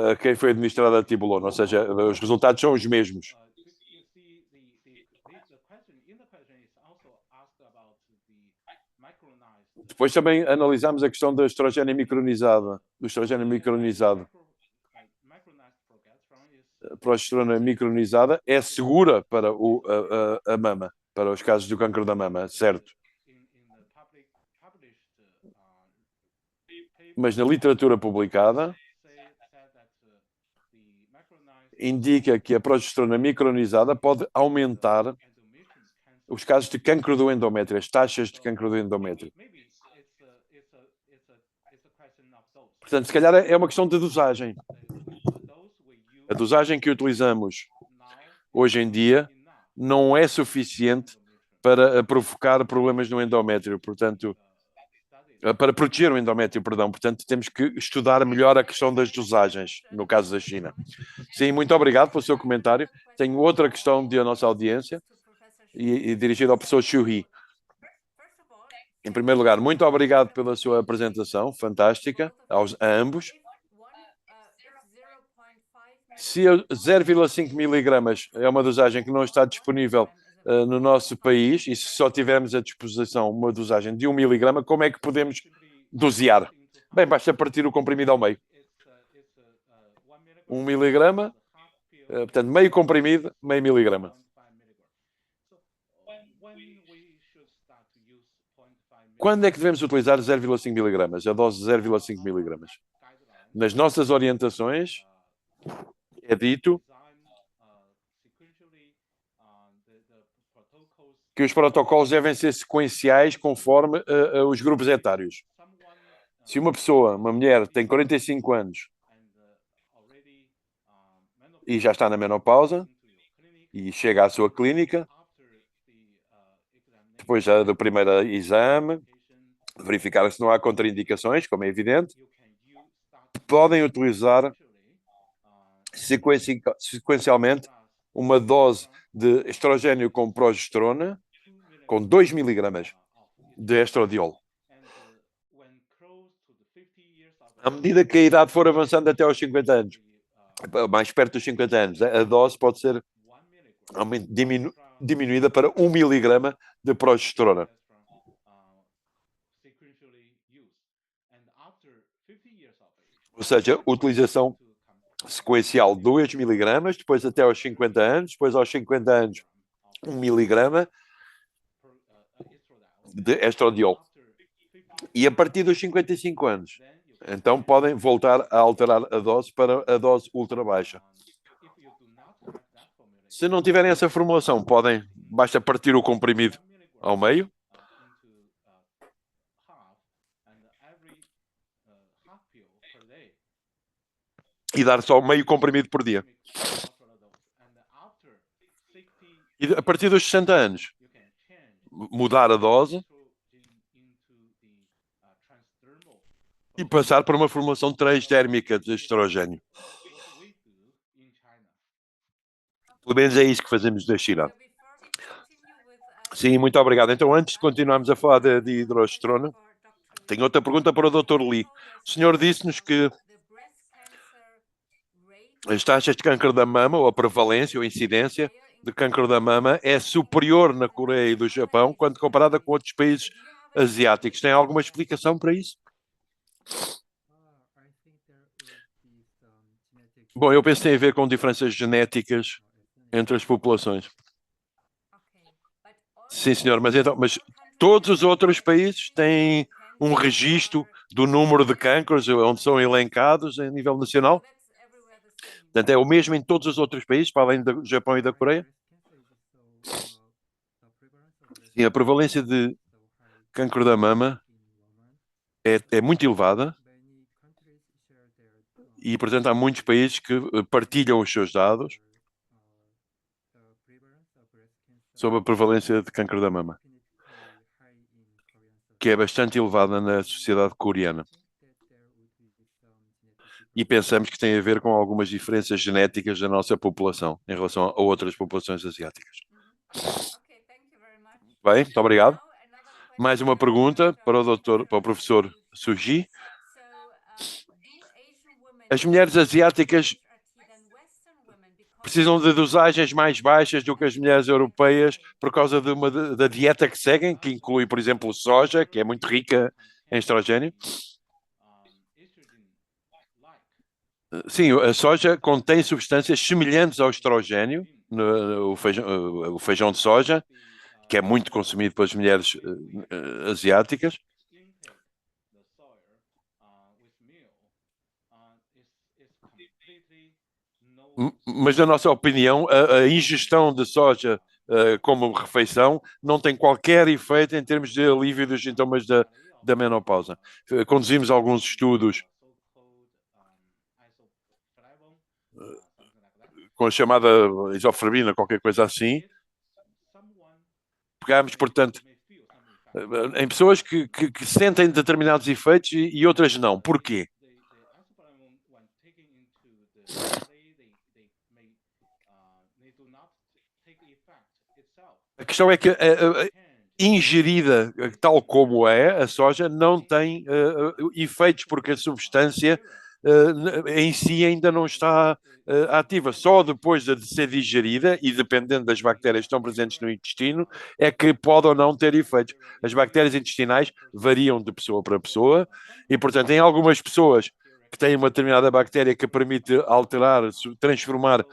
Speaker 2: a quem foi administrada a tibolona. Ou seja, os resultados são os mesmos. Depois também analisamos a questão da estrogênio micronizada, do estrogênio micronizado. A progesterona micronizada é segura para a mama, para os casos do câncer da mama, certo? Mas na literatura publicada indica que a progesterona micronizada pode aumentar os casos de cancro do endométrio, as taxas de cancro do endométrio. Portanto, se calhar é uma questão de dosagem. A dosagem que utilizamos hoje em dia não é suficiente para provocar problemas no endométrio, portanto, para proteger o endométrio, perdão. Portanto, temos que estudar melhor a questão das dosagens, no caso da China. Sim, muito obrigado pelo seu comentário. Tenho outra questão da nossa audiência e dirigida ao professor Xiu-He. Em primeiro lugar, muito obrigado pela sua apresentação, fantástica, a ambos. Se 0,5 miligramas é uma dosagem que não está disponível no nosso país, e se só tivermos à disposição uma dosagem de 1 miligrama, como é que podemos dosear? Bem, basta partir o comprimido ao meio. 1 miligrama, portanto, meio comprimido, meio miligrama. Quando é que devemos utilizar 0,5 miligramas, a dose de 0,5 miligramas? Nas nossas orientações, é dito que os protocolos devem ser sequenciais conforme os grupos etários. Se uma pessoa, uma mulher, tem 45 anos e já está na menopausa e chega à sua clínica, depois já do primeiro exame, verificar se não há contraindicações, como é evidente, podem utilizar sequencialmente uma dose de estrogênio com progesterona com 2 miligramas de estradiol. À medida que a idade for avançando até aos 50 anos, mais perto dos 50 anos, a dose pode ser diminuída para 1 miligrama de progesterona. Ou seja, utilização sequencial 2 miligramas, depois até aos 50 anos, depois aos 50 anos 1 miligrama de estradiol. E a partir dos 55 anos, então podem voltar a alterar a dose para a dose ultra baixa. Se não tiverem essa formulação, basta partir o comprimido ao meio e dar só meio comprimido por dia. E a partir dos 60 anos, mudar a dose e passar para uma formulação transdérmica de estrogênio. Pelo menos é isso que fazemos na China. Sim, muito obrigado. Então, antes de continuarmos a falar de hidroestrona, tenho outra pergunta para o Dr. Lee. O senhor disse-nos que as taxas de câncer da mama, ou a prevalência ou a incidência de câncer da mama é superior na Coreia e do Japão quando comparada com outros países asiáticos. Tem alguma explicação para isso? Bom, eu penso que tem a ver com diferenças genéticas entre as populações.
Speaker 1: Okay. But
Speaker 2: Sim, senhor,
Speaker 1: also
Speaker 2: mas
Speaker 1: all countries
Speaker 2: todos
Speaker 1: have
Speaker 2: os outros países
Speaker 1: regulations
Speaker 2: têm
Speaker 1: of
Speaker 2: um
Speaker 1: cancer
Speaker 2: registro
Speaker 1: or
Speaker 2: do número de cancros onde são elencados a nível
Speaker 1: so
Speaker 2: nacional.
Speaker 1: that's everywhere the same.
Speaker 2: Portanto, é o mesmo em todos os outros países, para além do Japão e da Coreia. E a prevalência de cancro da mama é muito elevada e, portanto, há muitos países que partilham os seus dados sobre a prevalência de cancro da mama, que é bastante elevada na sociedade coreana. E pensamos que tem a ver com algumas diferenças genéticas da nossa população em relação a outras populações asiáticas.
Speaker 1: Okay, thank you very much.
Speaker 2: Bem, muito obrigado.
Speaker 1: Now another
Speaker 2: Mais
Speaker 1: question
Speaker 2: uma
Speaker 1: for
Speaker 2: pergunta para o
Speaker 1: Dr.
Speaker 2: professor Suji.
Speaker 1: So, do Asian women
Speaker 2: As
Speaker 1: need
Speaker 2: mulheres asiáticas
Speaker 1: HRT than Western women because
Speaker 2: precisam de dosagens mais baixas do que as mulheres europeias por causa da dieta que seguem, que inclui, por exemplo, soja, que é muito rica em estrogênio. Sim, a soja contém substâncias semelhantes ao estrogênio, o feijão de soja, que é muito consumido pelas mulheres asiáticas. Mas, na nossa opinião, a ingestão de soja como refeição não tem qualquer efeito em termos de alívio dos sintomas da menopausa. Conduzimos alguns estudos com a chamada isoflavina, qualquer coisa assim. Pegámos, portanto, em pessoas que sentem determinados efeitos e outras não. Porquê? A questão é que ingerida tal como é, a soja não tem efeitos, porque a substância em si ainda não está ativa. Só depois de ser digerida, e dependendo das bactérias que estão presentes no intestino, é que pode ou não ter efeitos. As bactérias intestinais variam de pessoa para pessoa, e, portanto, em algumas pessoas que têm uma determinada bactéria que permite alterar, transformar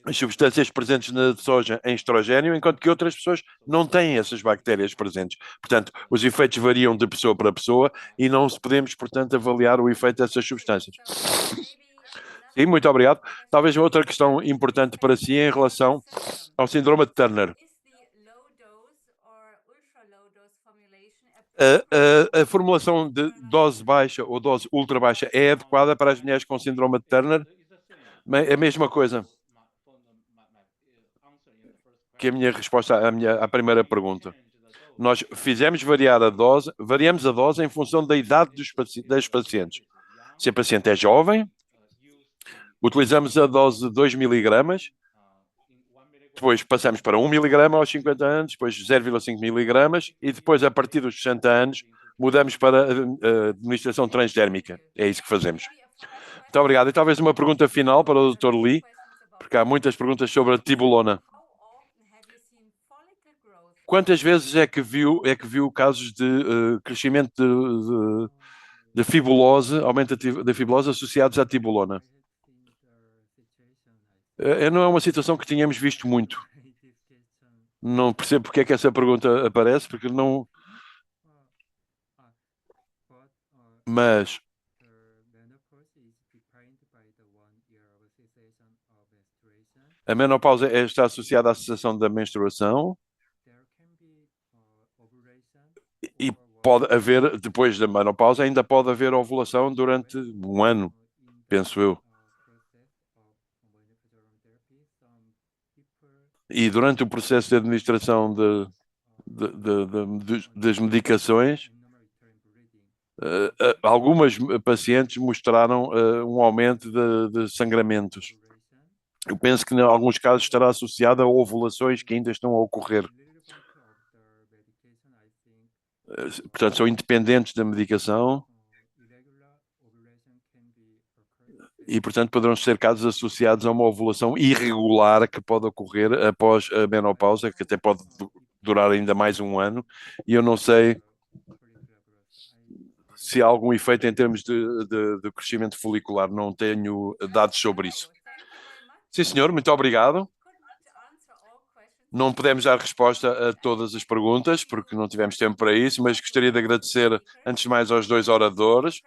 Speaker 2: as substâncias presentes na soja em estrogênio, enquanto que outras pessoas não têm essas bactérias presentes. Portanto, os efeitos variam de pessoa para pessoa e não podemos, portanto, avaliar o efeito dessas substâncias. Sim, muito obrigado. Talvez outra questão importante para si em relação ao síndrome de Turner. A formulação de dose baixa ou dose ultra baixa é adequada para as mulheres com síndrome de Turner? É a mesma coisa que a minha resposta à primeira pergunta. Nós fizemos variamos a dose em função da idade das pacientes. Se a paciente é jovem, utilizamos a dose de 2 miligramas, depois passamos para 1 miligrama aos 50 anos, depois 0,5 miligramas e depois, a partir dos 60 anos, mudamos para a administração transdérmica. É isso que fazemos. Muito obrigado. E talvez uma pergunta final para o Dr. Lee, porque há muitas perguntas sobre a tibolona. Quantas vezes é que viu casos de crescimento de fibulose, aumento da fibulose associados à tibolona? Não é uma situação que tínhamos visto muito. Não percebo porque é que essa pergunta aparece, porque não. Mas a menopausa está associada à cessação da menstruação e pode haver, depois da menopausa, ainda pode haver ovulação durante um ano, penso eu. E durante o processo de administração das medicações, algumas pacientes mostraram um aumento de sangramentos. Eu penso que, em alguns casos, estará associado a ovulações que ainda estão a ocorrer. Portanto, são independentes da medicação e, portanto, poderão ser casos associados a uma ovulação irregular que pode ocorrer após a menopausa, que até pode durar ainda mais um ano. E eu não sei se há algum efeito em termos de crescimento folicular. Não tenho dados sobre isso. Sim, senhor, muito obrigado. Não pudemos dar resposta a todas as perguntas, porque não tivemos tempo para isso, mas gostaria de agradecer, antes de mais, aos dois oradores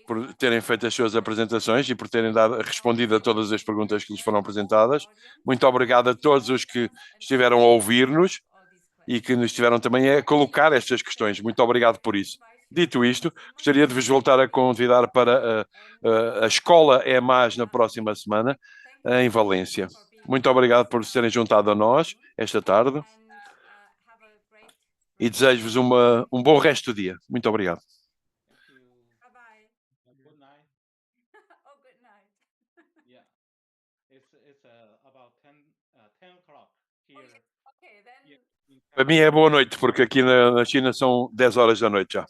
Speaker 2: por terem feito as suas apresentações e por terem respondido a todas as perguntas que lhes foram apresentadas. Muito obrigado a todos os que estiveram a ouvir-nos e que nos estiveram também a colocar estas questões. Muito obrigado por isso. Dito isto, gostaria de vos voltar a convidar para a Escola EMAS na próxima semana, em Valência. Muito obrigado por se terem juntado a nós esta tarde e desejo-vos um bom resto do dia. Muito obrigado.
Speaker 3: Thank you.
Speaker 1: Bye bye.
Speaker 3: Good night.
Speaker 1: Oh, good night.
Speaker 3: Yeah. It's about 10 o'clock
Speaker 1: Oh,
Speaker 3: here.
Speaker 1: yeah. Okay, then.
Speaker 3: Yeah, in
Speaker 2: Para mim é boa noite, porque aqui na China são 10 horas da noite já.